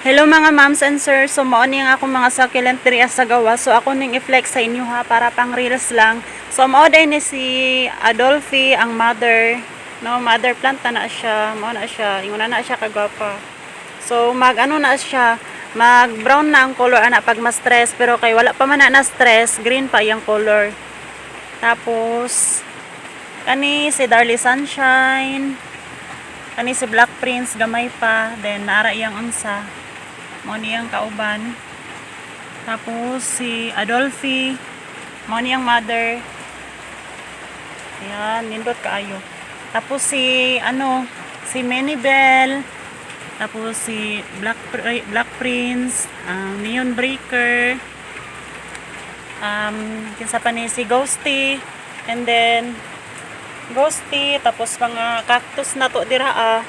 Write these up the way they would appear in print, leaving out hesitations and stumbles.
Hello mga moms and sirs, so mao ni ang akong mga succulent diri sa gawa. So ako ning i-flex sa inyo ha para pang reels lang. So mao day ni si Adolphe ang mother, no, mother plant na siya, mao na siya, inguna na siya kagwapa. So mag ano na siya, mag brown na ang color ana pag ma-stress, pero kay wala pa man na stress, green pa iyang color. Tapos kani si Darly Sunshine, kani si Black Prince gamay pa, then naara iyang unsa mo niyang kauban. Tapos si Adolphe mo niyang mother, ayan, nindot kaayo. Tapos si ano, si Menibel, tapos si Black Prince, Neon Breaker, kinsa pa ni si Ghosty, and then Ghosty, tapos mga cactus na to dira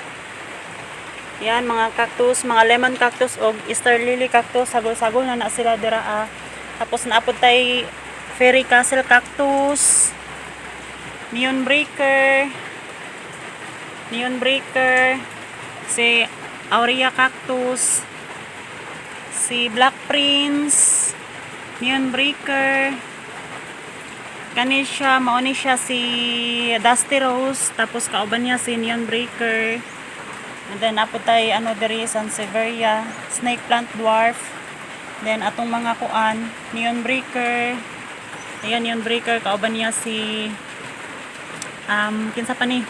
yan, mga cactus, mga lemon cactus o Easter lily cactus, sagol-sagol na sila dira. Tapos naapod tay fairy castle cactus, neon breaker, si aurea cactus, si Black Prince, neon breaker, kani siya, mauni siya si Dusty Rose, tapos kauban niya si neon breaker. And then apotay ano diri Sansevieria, snake plant dwarf. Then atong mga kuan, neon breaker. Ayan, neon breaker, kauban niya si kinsa pa ni?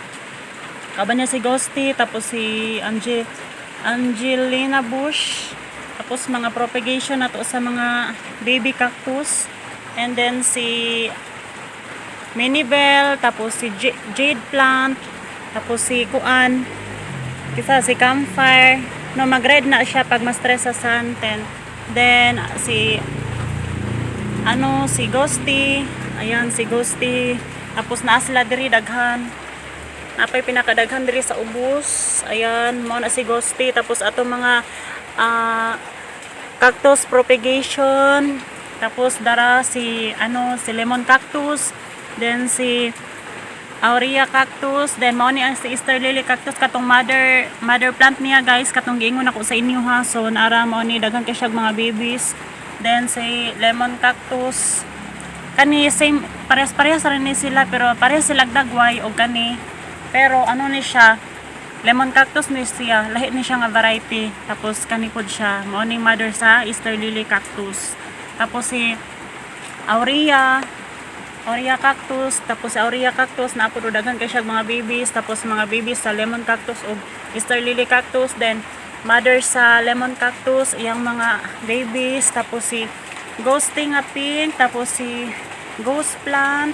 Kauban niya si Ghosty, tapos si Angelina Bush. Tapos mga propagation nato sa mga baby cactus. And then si Menibel, tapos si jade plant, tapos si kuan, kisa si campfire, no, mag-red na siya pag ma-stress sa sun. Then si ano, si Ghosty, ayan si Ghosty. Tapos naa sila diri daghan, napay pinakadaghan diri sa ubos, ayan mo na si Ghosty. Tapos ato mga cactus propagation, tapos dara si ano, si lemon cactus, then si aurea cactus, then mao ni ang si Easter lily cactus, katong mother plant niya guys, katong giingon ako sa inyo ha. So naara mao ni daghan kay siya mga babies. Then si lemon cactus, kani same, parehas rin ni sila, pero parehas sila dagway og kani, pero ano ni siya, lemon cactus ni siya, lahi ni siya nga variety. Tapos kani pod siya, mao ni mother sa Easter lily cactus. Tapos si aurea cactus, tapos sa aurea cactus na po daghan kay siya mga babies. Tapos mga babies sa lemon cactus o Easter lily cactus, then mother sa lemon cactus iyang mga babies. Tapos si Ghosty nga pink, tapos si ghost plant,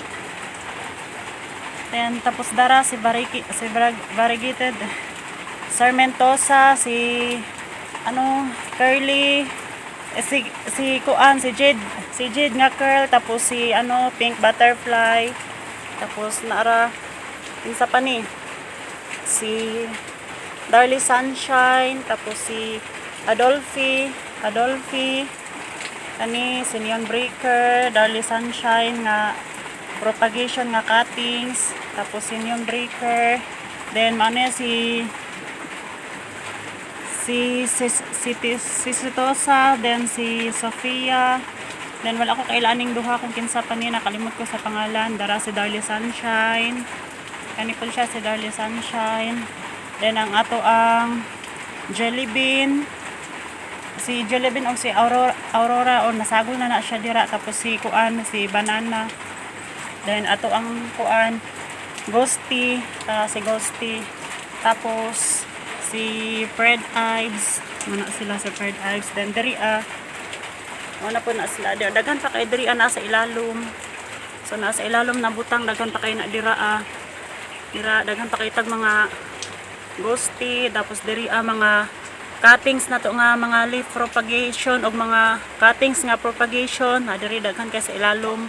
then tapos dara si variegated sarmentosa, si ano, curly, si kuan, si jade nga curl, tapos si ano, pink butterfly. Tapos naara insa pa ni si Darly Sunshine, tapos si Adolphe, kani si neon breaker, Darly Sunshine nga propagation nga cuttings, tapos si neon breaker. Then mane si Sitosa, then si Sofia. Then wala ko kailaning duha kung kinsa pa niya, nakalimot ko sa pangalan. Dara si Darly Sunshine, kani po siya si Darly Sunshine. Then ang ato ang Jellybean, si Jellybean o si Aurora o nasagol na siya dira. Tapos si kuan, si Banana. Then ato ang kuan, Ghosty, si Ghosty. Tapos si Fred Ives, muna sila sa Fred Ives. Then diri muna po na sila, daghan pa kay diri nasa ilalom. So nasa ilalom na butang, daghan pa kay na dira daghan pa kay tag mga Ghosty. Tapos diri mga cuttings na to nga mga leaf propagation o mga cuttings nga propagation na diri daghan kay sa ilalom.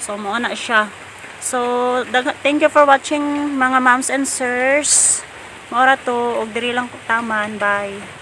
So mao na siya. So thank you for watching mga moms and sirs. Mora to og diri lang taman. Bye.